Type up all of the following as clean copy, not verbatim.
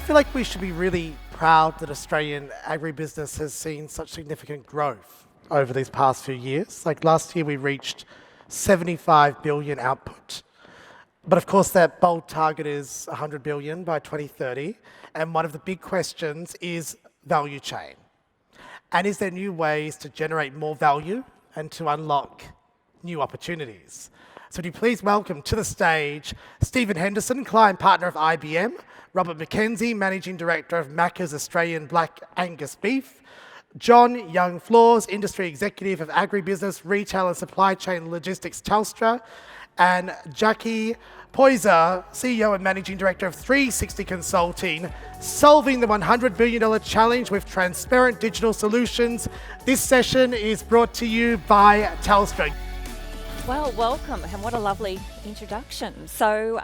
feel like we should be really proud that Australian agribusiness has seen such significant growth over these past few years. Like last year we reached 75 billion output. But of course that bold target is 100 billion by 2030. And one of the big questions is value chain. And is there new ways to generate more value and to unlock new opportunities? So would you please welcome to the stage Steven Henderson, client partner of IBM, Robert Mackenzie, Managing Director of Macka's Australian Black Angus Beef, John Young Flores, Industry Executive of Agribusiness, Retail and Supply Chain Logistics Telstra, and Jackie Poyser, CEO and Managing Director of 360 Consulting, solving the $100 billion challenge with transparent digital solutions. This session is brought to you by Telstra. Well, welcome, and what a lovely introduction. So,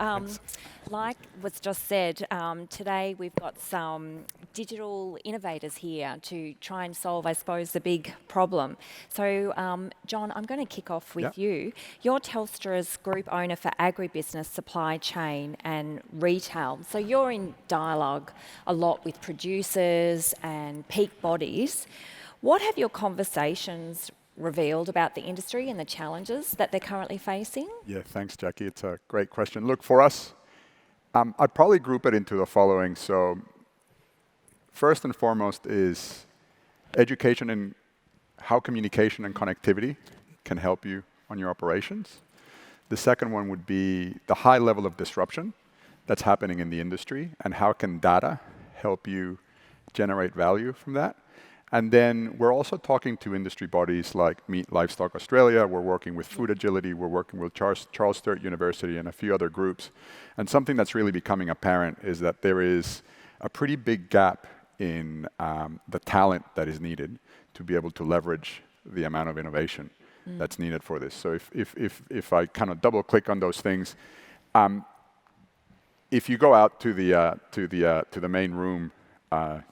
like was just said, today we've got some digital innovators here to try and solve, I suppose, the big problem. So, John, I'm going to kick off with you. You're Telstra's group owner for agribusiness, supply chain and retail. So you're in dialogue a lot with producers and peak bodies. What have your conversations revealed about the industry and the challenges that they're currently facing? Yeah, thanks, Jackie. It's a great question. Look, for us, I'd probably group it into the following. So first and foremost is education and how communication and connectivity can help you on your operations. The second one would be the high level of disruption that's happening in the industry and how can data help you generate value from that. And then we're also talking to industry bodies like Meat Livestock Australia. We're working with Food Agility. We're working with Charles Sturt University and a few other groups. And something that's really becoming apparent is that there is a pretty big gap in the talent that is needed to be able to leverage the amount of innovation that's needed for this. So if I kind of double click on those things, if you go out to the main room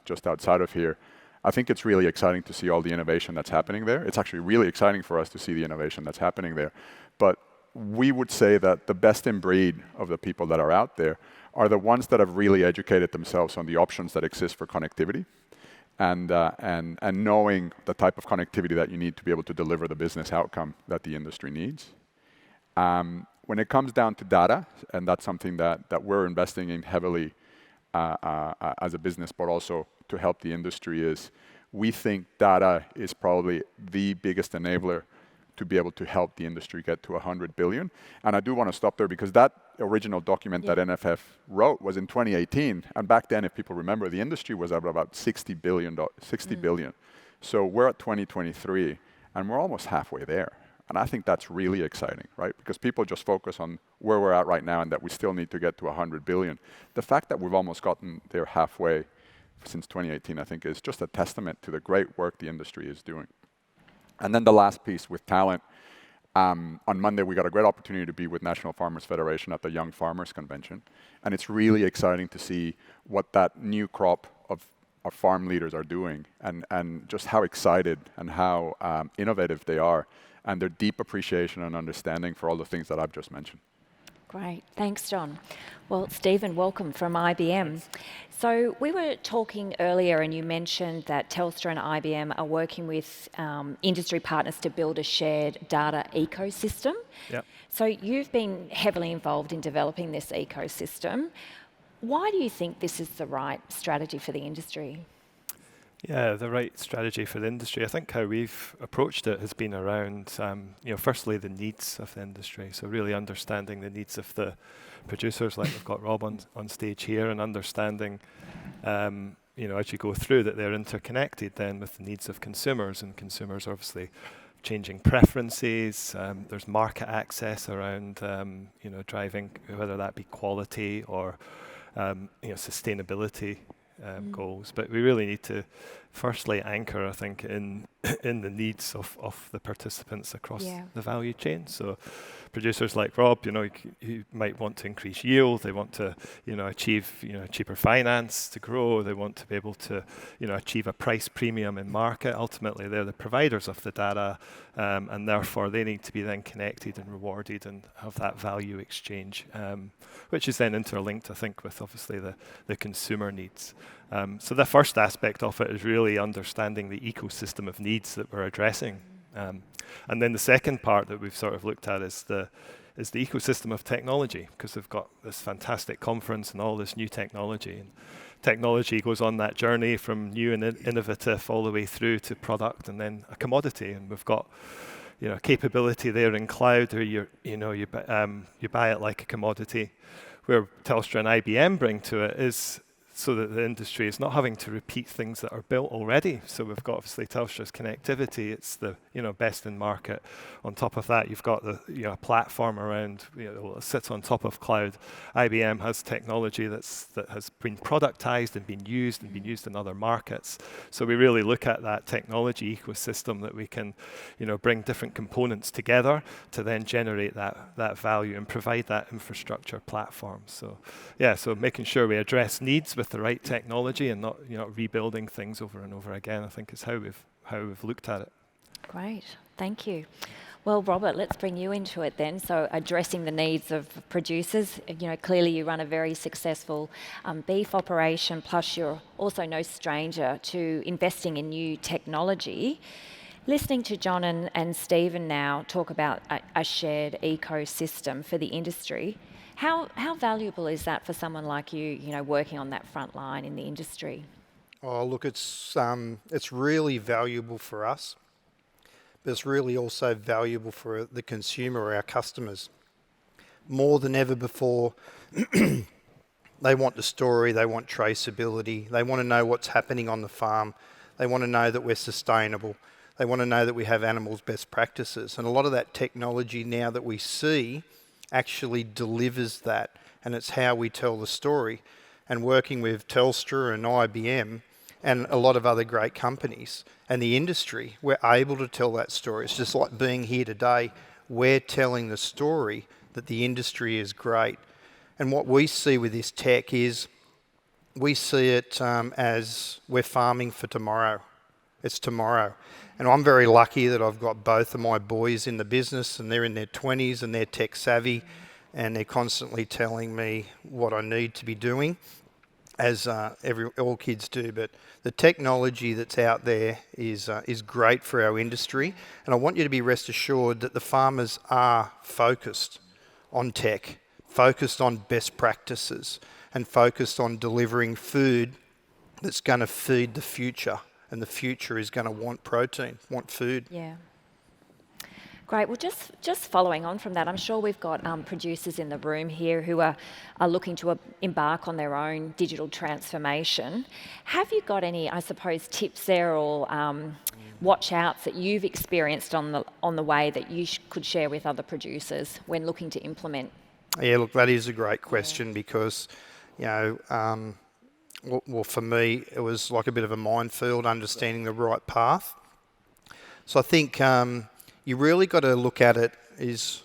just outside of here, I think it's really exciting to see all the innovation that's happening there. It's actually really exciting for us to see the innovation that's happening there. But we would say that the best in breed of the people that are out there are the ones that have really educated themselves on the options that exist for connectivity and knowing the type of connectivity that you need to be able to deliver the business outcome that the industry needs. When it comes down to data, and that's something that we're investing in heavily as a business, but also to help the industry, is we think data is probably the biggest enabler to be able to help the industry get to 100 billion. And I do want to stop there because that original document that NFF wrote was in 2018. And back then, if people remember, the industry was at about 60 billion. So we're at 2023 and we're almost halfway there. And I think that's really exciting, right? Because people just focus on where we're at right now and that we still need to get to 100 billion. The fact that we've almost gotten there halfway since 2018, I think, is just a testament to the great work the industry is doing. And then the last piece with talent. On Monday, we got a great opportunity to be with National Farmers Federation at the Young Farmers Convention. And it's really exciting to see what that new crop of farm leaders are doing and just how excited and how innovative they are and their deep appreciation and understanding for all the things that I've just mentioned. Great. Thanks, John. Well, Steven, welcome from IBM. So we were talking earlier and you mentioned that Telstra and IBM are working with industry partners to build a shared data ecosystem. Yep. So you've been heavily involved in developing this ecosystem. Why do you think this is the right strategy for the industry? Yeah, the right strategy for the industry. I think how we've approached it has been around, firstly the needs of the industry. So really understanding the needs of the producers, like we've got Rob on stage here, and understanding, as you go through that they're interconnected then with the needs of consumers, and consumers obviously changing preferences. There's market access around, driving, whether that be quality or, sustainability. Goals, but we really need to firstly anchor, I think, in in the needs of the participants across the value chain. So producers like Rob, who might want to increase yield, they want to, achieve, cheaper finance to grow, they want to be able to, achieve a price premium in market. Ultimately, they're the providers of the data, and therefore they need to be then connected and rewarded and have that value exchange, which is then interlinked, I think, with obviously the consumer needs. So the first aspect of it is really understanding the ecosystem of needs that we're addressing. And then the second part that we've sort of looked at is the ecosystem of technology, because we've got this fantastic conference and all this new technology. And technology goes on that journey from new and innovative all the way through to product and then a commodity. And we've got capability there in cloud where you buy it like a commodity. Where Telstra and IBM bring to it is so that the industry is not having to repeat things that are built already. So we've got obviously Telstra's connectivity, it's the best in market. On top of that, you've got the platform around, it sits on top of cloud. IBM has technology that has been productized and been used in other markets. So we really look at that technology ecosystem that we can, bring different components together to then generate that value and provide that infrastructure platform. So so making sure we address needs with the right technology and not rebuilding things over and over again, I think is how we've looked at it. Great, thank you. Well, Robert, let's bring you into it then. So addressing the needs of producers, clearly you run a very successful beef operation, plus you're also no stranger to investing in new technology. Listening to John and Steven now talk about a shared ecosystem for the industry, how valuable is that for someone like you, working on that front line in the industry? Oh, look, it's really valuable for us, but it's really also valuable for the consumer or our customers. More than ever before, they want the story, they want traceability, they want to know what's happening on the farm, they want to know that we're sustainable, they want to know that we have animals' best practices. And a lot of that technology now that we see actually delivers that, and it's how we tell the story. And working with Telstra and IBM and a lot of other great companies and the industry, we're able to tell that story. It's just like being here today, we're telling the story that the industry is great. And what we see with this tech is we see it as we're farming for tomorrow. It's tomorrow. And I'm very lucky that I've got both of my boys in the business and they're in their 20s and they're tech savvy and they're constantly telling me what I need to be doing, as all kids do. But the technology that's out there is great for our industry. And I want you to be rest assured that the farmers are focused on tech, focused on best practices and focused on delivering food that's going to feed the future. And the future is going to want protein, want food. Yeah. Great. Well, just following on from that, I'm sure we've got producers in the room here who are looking to embark on their own digital transformation. Have you got any, I suppose, tips there or watch outs that you've experienced on the way that you could share with other producers when looking to implement? Yeah, look, that is a great question because, well, for me, it was like a bit of a minefield, understanding the right path. So I think you really got to look at it is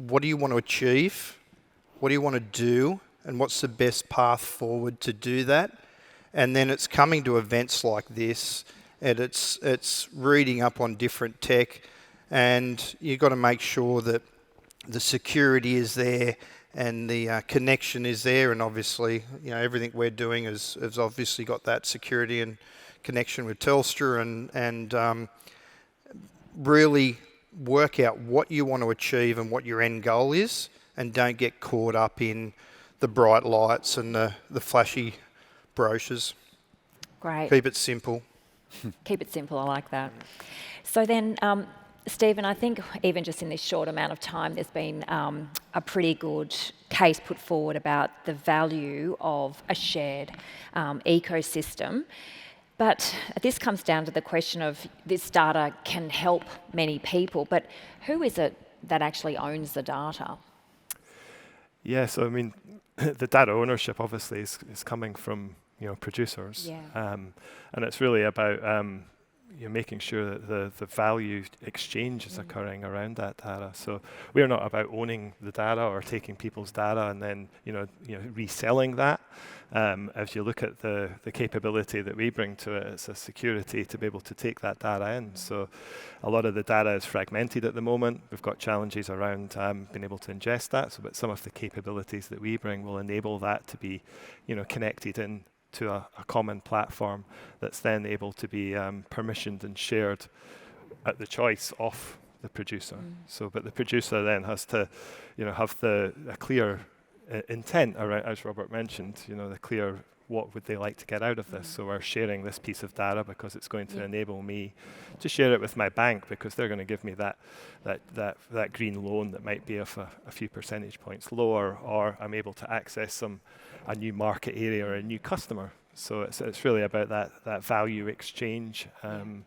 what do you want to achieve? What do you want to do? And what's the best path forward to do that? And then it's coming to events like this and it's reading up on different tech, and you've got to make sure that the security is there and the connection is there, and obviously, everything we're doing has obviously got that security and connection with Telstra, and really work out what you want to achieve and what your end goal is, and don't get caught up in the bright lights and the flashy brochures. Great. Keep it simple. Keep it simple, I like that. So then, Steven, I think even just in this short amount of time, there's been a pretty good case put forward about the value of a shared ecosystem. But this comes down to the question of this data can help many people, but who is it that actually owns the data? Yeah, so I mean, the data ownership obviously is coming from producers. Yeah. And it's really about making sure that the value exchange is occurring around that data. So we're not about owning the data or taking people's data and then reselling that. As you look at the capability that we bring to it, it's a security to be able to take that data in. So a lot of the data is fragmented at the moment. We've got challenges around being able to ingest that. So, but some of the capabilities that we bring will enable that to be, connected in to a common platform that's then able to be permissioned and shared at the choice of the producer. So, but the producer then has to, have a clear intent around, as Robert mentioned, the clear what would they like to get out of this. So we're sharing this piece of data because it's going to enable me to share it with my bank because they're going to give me that green loan that might be of a few percentage points lower, or I'm able to access a new market area or a new customer. So it's really about that value exchange, and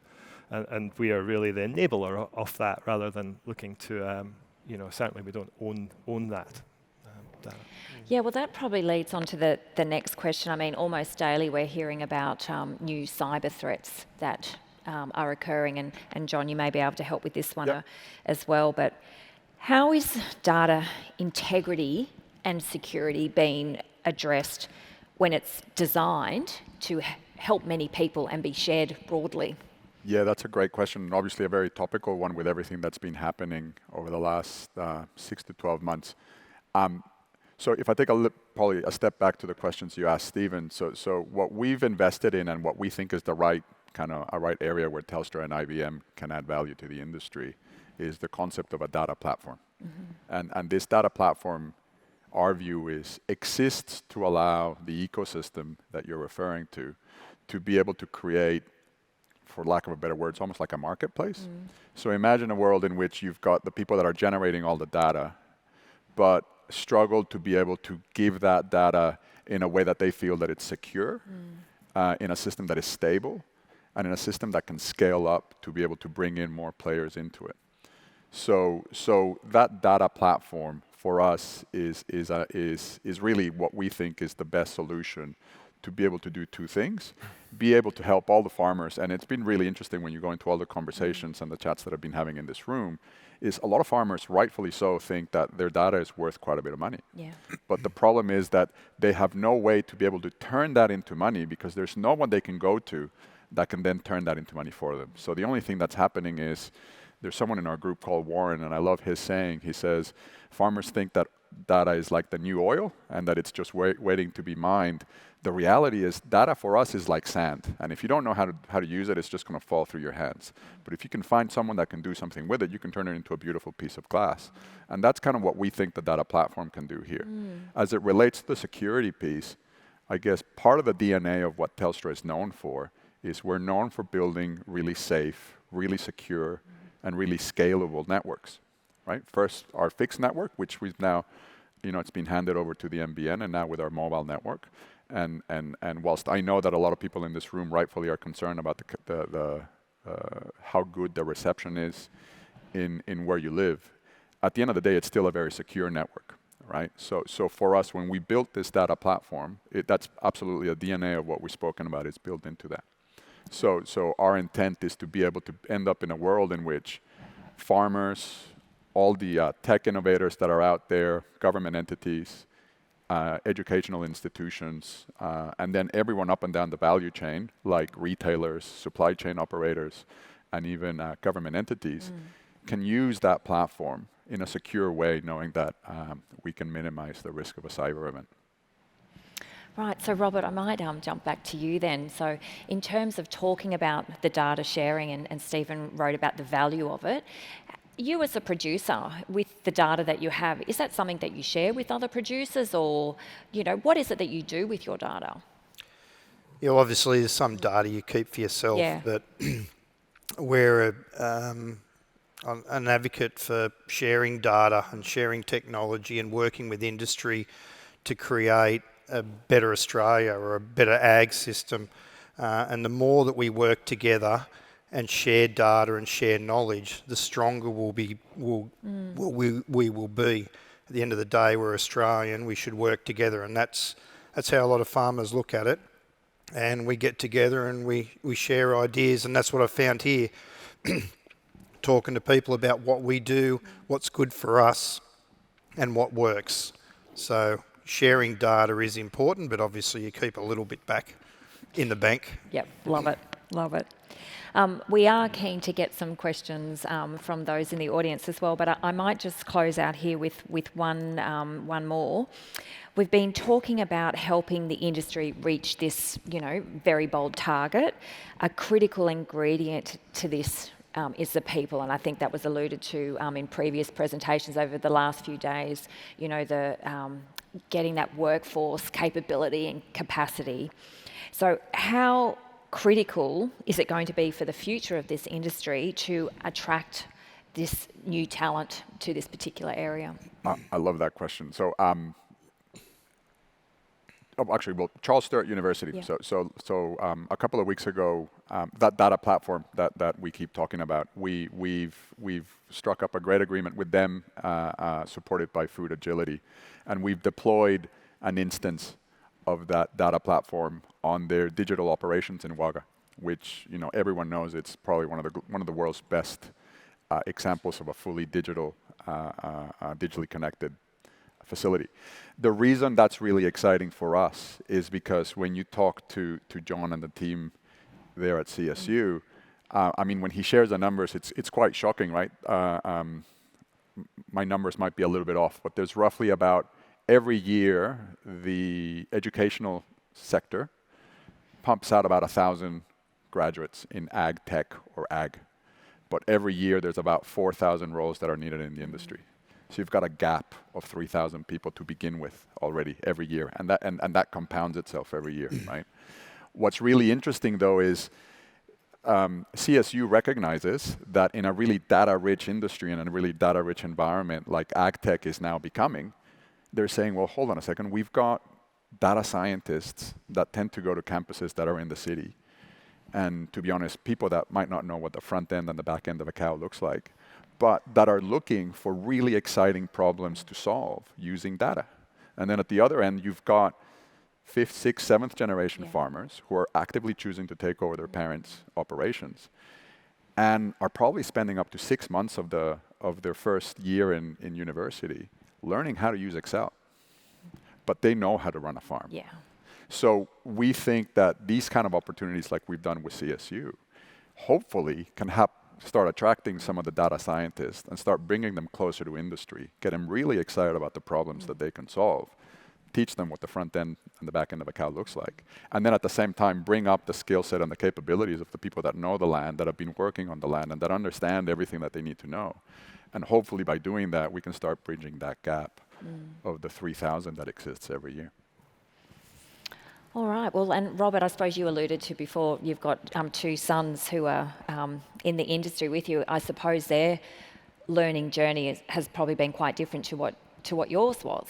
we are really the enabler of that rather than looking to, certainly we don't own that data. Yeah, well, that probably leads on to the next question. I mean, almost daily we're hearing about new cyber threats that are occurring, and John, you may be able to help with this one as well. But how is data integrity and security being addressed when it's designed to help many people and be shared broadly? Yeah, that's a great question. Obviously a very topical one with everything that's been happening over the last 6 to 12 months. So if I take probably a step back to the questions you asked, Steven, so what we've invested in and what we think is the right right area where Telstra and IBM can add value to the industry is the concept of a data platform. And this data platform, our view is, exists to allow the ecosystem that you're referring to be able to create, for lack of a better word, it's almost like a marketplace. So imagine a world in which you've got the people that are generating all the data, but struggle to be able to give that data in a way that they feel that it's secure, in a system that is stable, and in a system that can scale up to be able to bring in more players into it. So that data platform for us is really what we think is the best solution to be able to do two things. Be able to help all the farmers, and it's been really interesting when you go into all the conversations and the chats that I've been having in this room, is a lot of farmers, rightfully so, think that their data is worth quite a bit of money. Yeah. But the problem is that they have no way to be able to turn that into money because there's no one they can go to that can then turn that into money for them. So the only thing that's happening is there's someone in our group called Warren, and I love his saying. He says, farmers think that data is like the new oil and that it's just waiting to be mined. The reality is data for us is like sand. And if you don't know how to use it, it's just going to fall through your hands. But if you can find someone that can do something with it, you can turn it into a beautiful piece of glass. And that's kind of what we think the data platform can do here. As it relates to the security piece, I guess part of the DNA of what Telstra is known for is we're known for building really safe, really secure, and really scalable networks. Right? First, our fixed network, which we've now, it's been handed over to the NBN, and now with our mobile network. And whilst I know that a lot of people in this room rightfully are concerned about the how good the reception is in where you live, at the end of the day, it's still a very secure network, right? So for us, when we built this data platform, that's absolutely a DNA of what we've spoken about. It's built into that. So our intent is to be able to end up in a world in which farmers, all the tech innovators that are out there, government entities, educational institutions, and then everyone up and down the value chain, like retailers, supply chain operators, and even government entities, can use that platform in a secure way, knowing that we can minimize the risk of a cyber event. Right, so Robert, I might jump back to you then. So in terms of talking about the data sharing, and Steven wrote about the value of it, you as a producer, with the data that you have, is that something that you share with other producers, or, what is it that you do with your data? Yeah, well, obviously there's some data you keep for yourself, but we're an advocate for sharing data and sharing technology and working with industry to create a better Australia or a better ag system. And the more that we work together and share data and share knowledge, the stronger we will be. At the end of the day, we're Australian. We should work together, and that's how a lot of farmers look at it. and we get together and we share ideas, and that's what I found here, talking to people about what we do, what's good for us, and what works. So sharing data is important, but obviously you keep a little bit back in the bank. Yep, love it, love it. We are keen to get some questions from those in the audience as well, but I might just close out here with one more. We've been talking about helping the industry reach this, very bold target. A critical ingredient to this is the people, and I think that was alluded to in previous presentations over the last few days. The getting that workforce capability and capacity. So how critical is it going to be for the future of this industry to attract this new talent to this particular area? I love that question. So, Charles Sturt University. Yeah. So a couple of weeks ago, that data platform that we keep talking about, we've struck up a great agreement with them, supported by Food Agility, and we've deployed an instance of that data platform on their digital operations in Wagga, which everyone knows it's probably one of the world's best examples of a fully digitally connected facility. The reason that's really exciting for us is because when you talk to John and the team there at CSU, when he shares the numbers, it's quite shocking, right? My numbers might be a little bit off, but there's roughly about every year the educational sector pumps out about 1,000 graduates in ag tech or ag. But every year there's about 4,000 roles that are needed in the industry. So you've got a gap of 3,000 people to begin with already every year, and that compounds itself every year, right? What's really interesting though is CSU recognizes that in a really data-rich industry and in a really data-rich environment like ag tech is now becoming, they're saying, well, hold on a second, we've got data scientists that tend to go to campuses that are in the city. And to be honest, people that might not know what the front end and the back end of a cow looks like, but that are looking for really exciting problems to solve using data. And then at the other end, you've got 5th, 6th, 7th generation farmers who are actively choosing to take over their parents' operations and are probably spending up to 6 months of their first year in university learning how to use Excel. But they know how to run a farm. Yeah. So we think that these kind of opportunities like we've done with CSU hopefully can start attracting some of the data scientists and start bringing them closer to industry, get them really excited about the problems that they can solve, teach them what the front end and the back end of a cow looks like, and then at the same time bring up the skill set and the capabilities of the people that know the land, that have been working on the land, and that understand everything that they need to know. And hopefully by doing that, we can start bridging that gap of the 3,000 that exists every year. All right. Well, and Robert, I suppose you alluded to before, you've got 2 sons who are in the industry with you. I suppose their learning journey has probably been quite different to what yours was.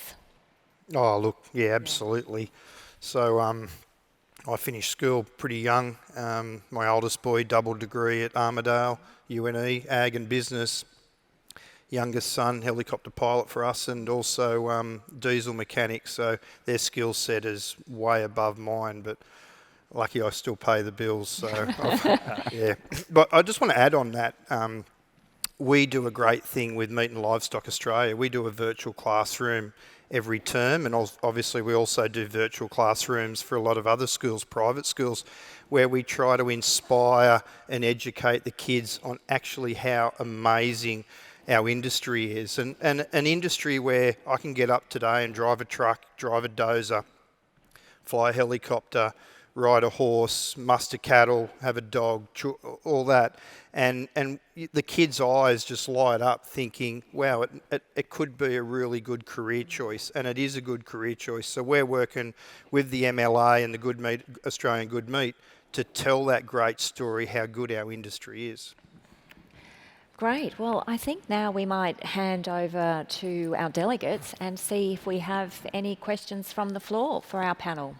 Oh, look, yeah, absolutely. So I finished school pretty young. My oldest boy, double degree at Armidale, UNE, Ag and Business. Youngest son, helicopter pilot for us, and also diesel mechanic. So their skill set is way above mine, but lucky I still pay the bills. So yeah. But I just want to add on that. We do a great thing with Meat and Livestock Australia. We do a virtual classroom every term, and obviously we also do virtual classrooms for a lot of other schools, private schools, where we try to inspire and educate the kids on actually how amazing our industry is, and an industry where I can get up today and drive a truck, drive a dozer, fly a helicopter, ride a horse, muster cattle, have a dog, all that, and the kids' eyes just light up thinking, wow, it could be a really good career choice, and it is a good career choice. So we're working with the MLA and the Good Meat, Australian Good Meat, to tell that great story, how good our industry is. Great. Well, I think now we might hand over to our delegates and see if we have any questions from the floor for our panel.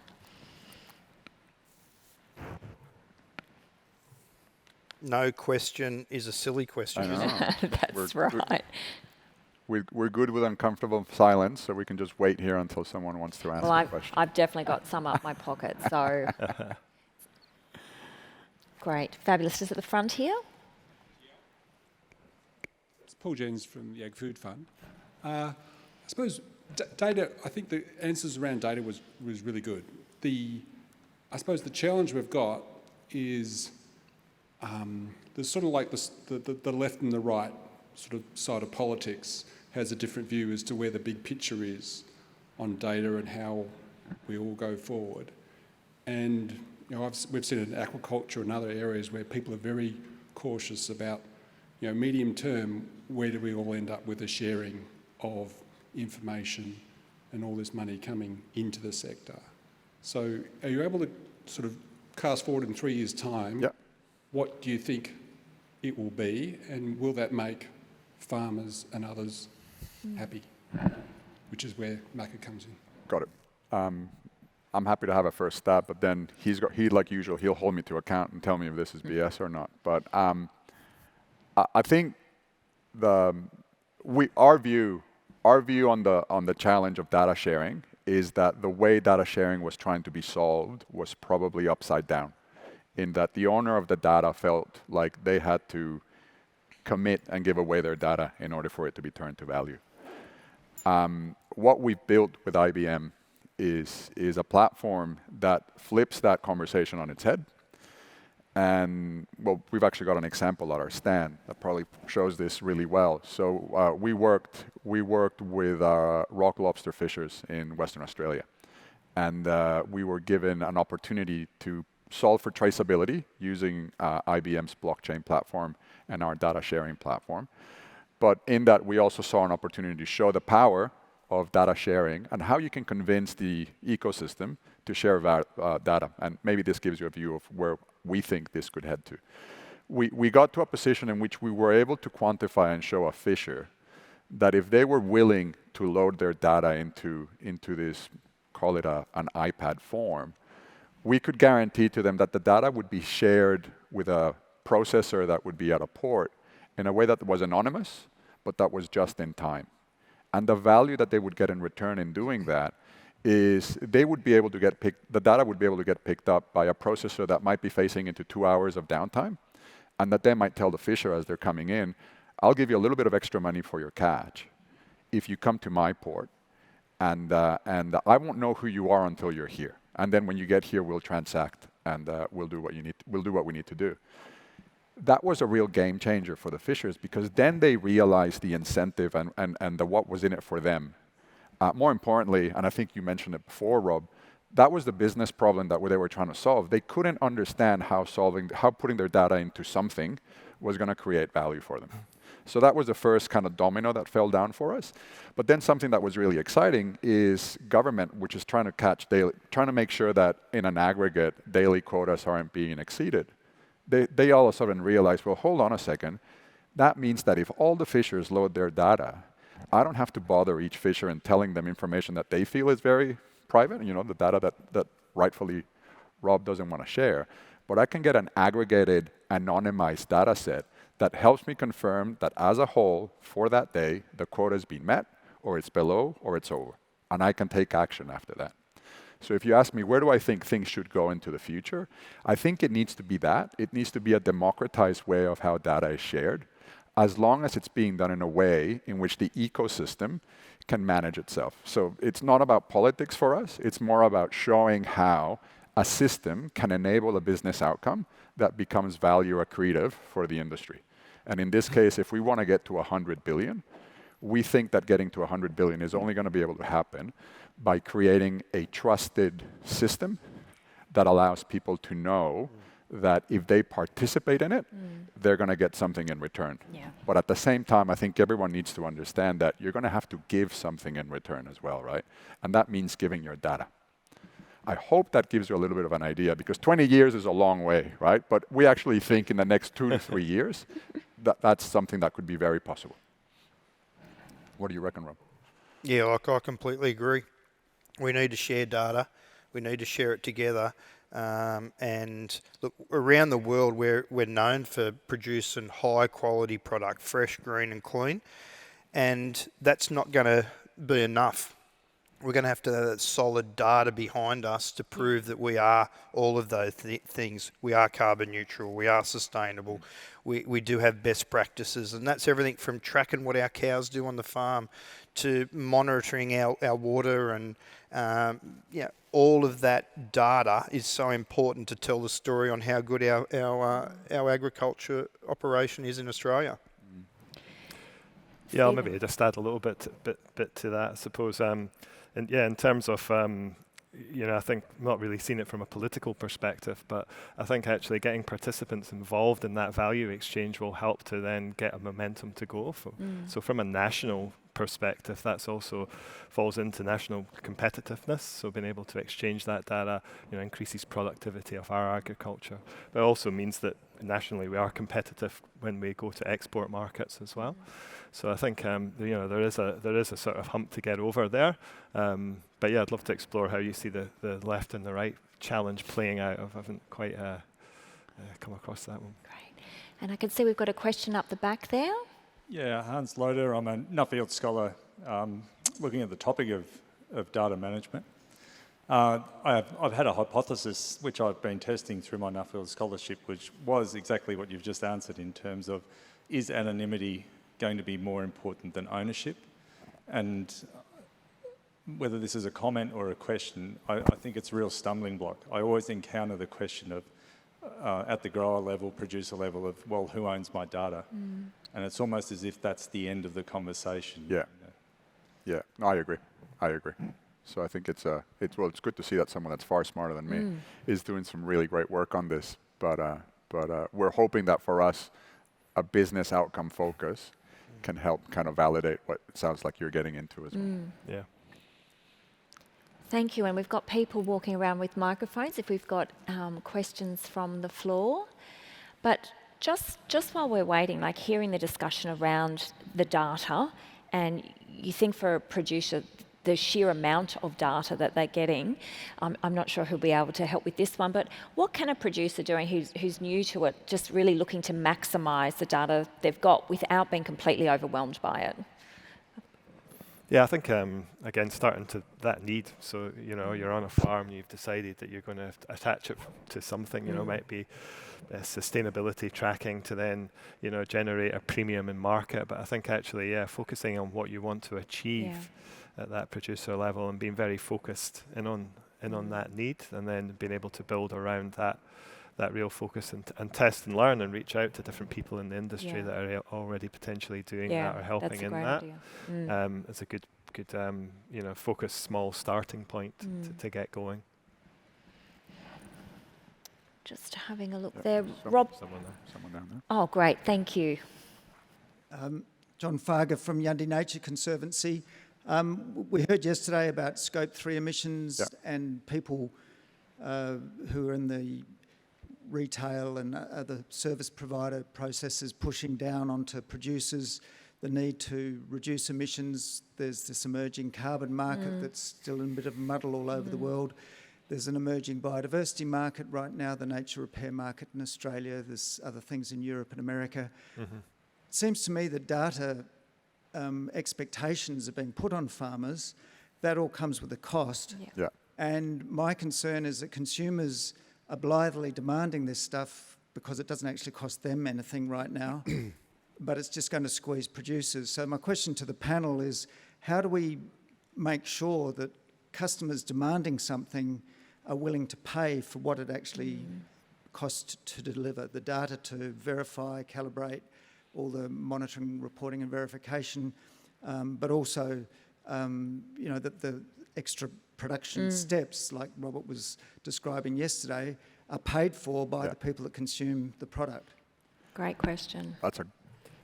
No question is a silly question. I know. That's right. We're good with uncomfortable silence, so we can just wait here until someone wants to answer the question. I've definitely got some up my pocket, so Great. Fabulous. Just at the front here. It's Paul Jens from the Ag Food Fund. I suppose data, I think the answers around data was really good. I suppose the challenge we've got is there's sort of like the left and the right sort of side of politics has a different view as to where the big picture is on data and how we all go forward. And we've seen it in aquaculture and other areas where people are very cautious about, medium term, where do we all end up with a sharing of information and all this money coming into the sector. So are you able to sort of cast forward in 3 years' time? Yep. What do you think it will be, and will that make farmers and others happy? Which is where Macka comes in. Got it. I'm happy to have a first stab, but then he like usual, he'll hold me to account and tell me if this is BS or not. But I think our view on the challenge of data sharing is that the way data sharing was trying to be solved was probably upside down, in that the owner of the data felt like they had to commit and give away their data in order for it to be turned to value. What we've built with IBM is a platform that flips that conversation on its head. And well, we've actually got an example at our stand that probably shows this really well. So we worked with rock lobster fishers in Western Australia, and we were given an opportunity to solve for traceability using IBM's blockchain platform and our data sharing platform. But in that, we also saw an opportunity to show the power of data sharing and how you can convince the ecosystem to share data. And maybe this gives you a view of where we think this could head to. We got to a position in which we were able to quantify and show a fisher that if they were willing to load their data into this, call it an iPad form, we could guarantee to them that the data would be shared with a processor that would be at a port in a way that was anonymous, but that was just in time. And the value that they would get in return in doing that is they would be able to the data would be able to get picked up by a processor that might be facing into 2 hours of downtime, and that they might tell the fisher as they're coming in, I'll give you a little bit of extra money for your catch if you come to my port, and I won't know who you are until you're here. And then when you get here, we'll transact and we'll do what we need to do. That was a real game changer for the fishers, because then they realized the incentive and what was in it for them. More importantly, and I think you mentioned it before, Rob, that was the business problem that they were trying to solve. They couldn't understand how putting their data into something was going to create value for them. So that was the first kind of domino that fell down for us. But then something that was really exciting is government, which is trying to make sure that in an aggregate, daily quotas aren't being exceeded. They all of a sudden realized, well, hold on a second. That means that if all the fishers load their data, I don't have to bother each fisher and telling them information that they feel is very private, the data that rightfully Rob doesn't want to share. But I can get an aggregated, anonymized data set that helps me confirm that as a whole, for that day, the quota has been met, or it's below, or it's over. And I can take action after that. So if you ask me, where do I think things should go into the future? I think it needs to be that. It needs to be a democratized way of how data is shared, as long as it's being done in a way in which the ecosystem can manage itself. So it's not about politics for us. It's more about showing how a system can enable a business outcome that becomes value accretive for the industry. And in this case, if we want to get to 100 billion, we think that getting to 100 billion is only going to be able to happen by creating a trusted system that allows people to know that if they participate in it, they're going to get something in return. Yeah. But at the same time, I think everyone needs to understand that you're going to have to give something in return as well, right? And that means giving your data. I hope that gives you a little bit of an idea, because 20 years is a long way, right? But we actually think in the next 2 to 3 years, that's something that could be very possible. What do you reckon, Rob? Yeah, I completely agree. We need to share data. We need to share it together. And look, around the world, we're known for producing high quality product, fresh, green and clean. And that's not going to be enough we're going to have to have solid data behind us to prove that we are all of those things. We are carbon neutral, we are sustainable, we do have best practices, and that's everything from tracking what our cows do on the farm to monitoring our water, and all of that data is so important to tell the story on how good our agriculture operation is in Australia. Yeah, I'll maybe just add a little bit to that, I suppose. In terms of, I think I'm not really seeing it from a political perspective, but I think actually getting participants involved in that value exchange will help to then get a momentum to go. So from a national perspective, that's also falls into national competitiveness. So being able to exchange that data, increases productivity of our agriculture, but it also means that nationally we are competitive when we go to export markets as well. So I think there is a sort of hump to get over there. But yeah, I'd love to explore how you see the left and the right challenge playing out. I haven't quite come across that one. Great. And I can see we've got a question up the back there. Yeah, Hans Loder. I'm a Nuffield scholar looking at the topic of data management. I've had a hypothesis which I've been testing through my Nuffield scholarship, which was exactly what you've just answered in terms of, is anonymity going to be more important than ownership? And whether this is a comment or a question, I think it's a real stumbling block. I always encounter the question of, at the grower level, producer level, of, well, who owns my data? And it's almost as if that's the end of the conversation. Yeah. Yeah, no, I agree. So I think it's good to see that someone that's far smarter than me is doing some really great work on this. But we're hoping that for us, a business outcome focus can help kind of validate what it sounds like you're getting into as well. Yeah. Thank you. And we've got people walking around with microphones if we've got questions from the floor. But just while we're waiting, like hearing the discussion around the data, and you think for a producer, the sheer amount of data that they're getting, I'm not sure who'll be able to help with this one, but what can a producer doing who's new to it, just really looking to maximise the data they've got without being completely overwhelmed by it? Yeah, I think, again, starting to that need. So, you're on a farm and you've decided that you're going to attach it to something, might be sustainability tracking to then, generate a premium in market. But I think actually, focusing on what you want to achieve at that producer level and being very focused in on that need, and then being able to build around that real focus and test and learn and reach out to different people in the industry that are already potentially doing that or helping in that. It's a good focused small starting point to get going. Just having a look there. Rob. Someone down there. Oh, great. Thank you. John Farger from Yundi Nature Conservancy. We heard yesterday about Scope 3 emissions and people who are in the retail and other service provider processes pushing down onto producers the need to reduce emissions. There's this emerging carbon market that's still in a bit of a muddle all over the world. There's an emerging biodiversity market right now, the nature repair market in Australia. There's other things in Europe and America. It seems to me that data expectations are being put on farmers. That all comes with a cost. And my concern is that consumers are blithely demanding this stuff because it doesn't actually cost them anything right now, but it's just going to squeeze producers. So my question to the panel is, how do we make sure that customers demanding something are willing to pay for what it actually costs to deliver, the data to verify, calibrate, all the monitoring, reporting and verification, but also the extra production steps, like Robert was describing yesterday, are paid for by the people that consume the product? Great question. That's a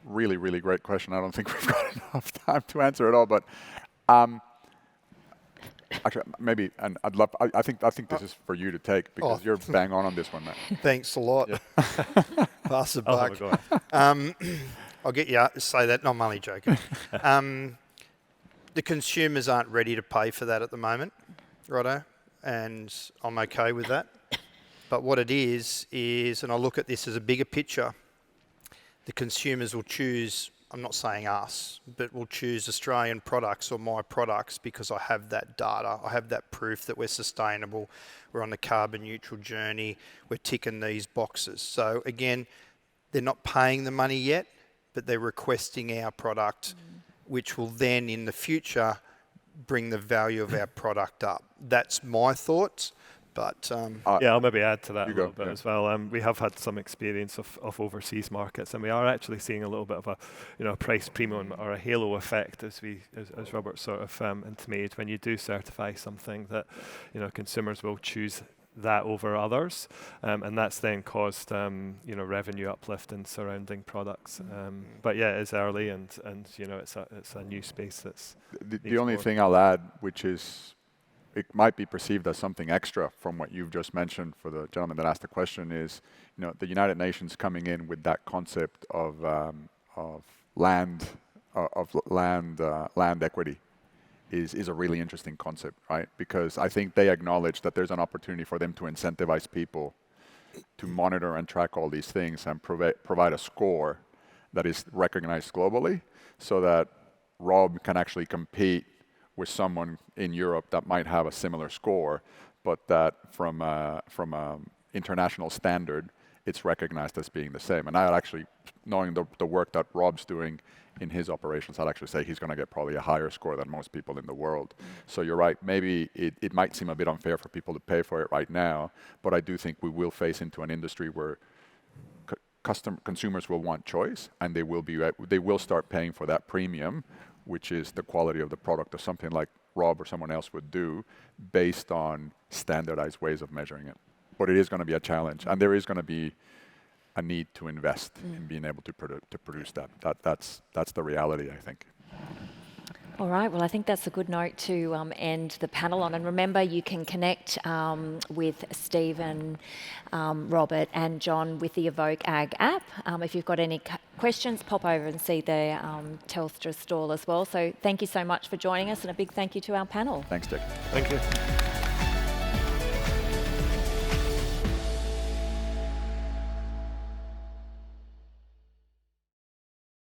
really, really great question. I don't think we've got enough time to answer it all, but actually, maybe, and I think this is for you to take because you're bang on this one, Matt. Thanks a lot. Pass the buck. I'll get you to say that. No, I'm only joking. The consumers aren't ready to pay for that at the moment, righto? And I'm okay with that. But what it is, and I look at this as a bigger picture, the consumers will choose I'm not saying us, but will choose Australian products or my products because I have that data. I have that proof that we're sustainable, we're on the carbon neutral journey, we're ticking these boxes. So again, they're not paying the money yet, but they're requesting our product, which will then in the future bring the value of our product up. That's my thoughts. But yeah, I'll maybe add to that a little bit yeah. as well. We have had some experience of overseas markets, and we are actually seeing a little bit of a price premium or a halo effect, as Robert sort of intimated, when you do certify something that consumers will choose that over others, and that's then caused revenue uplift in surrounding products. But yeah, it's early, and it's a new space that's the only thing I'll add, which is, it might be perceived as something extra from what you've just mentioned for the gentleman that asked the question, is the United Nations coming in with that concept of land equity is a really interesting concept, right? Because I think they acknowledge that there's an opportunity for them to incentivize people to monitor and track all these things and provide a score that is recognized globally, so that Rob can actually compete with someone in Europe that might have a similar score, but that from a international standard, it's recognized as being the same. And I'd actually, knowing the work that Rob's doing in his operations, I'd actually say he's going to get probably a higher score than most people in the world. So you're right, maybe it might seem a bit unfair for people to pay for it right now, but I do think we will face into an industry where consumers will want choice, and they will start paying for that premium, which is the quality of the product, or something like Rob or someone else would do, based on standardized ways of measuring it. But it is going to be a challenge, and there is going to be a need to invest in being able to produce that. That's the reality, I think. All right, well, I think that's a good note to end the panel on. And remember, you can connect with Steven, Robert and John with the evokeAG app. If you've got any questions, pop over and see the Telstra stall as well. So thank you so much for joining us, and a big thank you to our panel. Thanks, Dick. Thank you.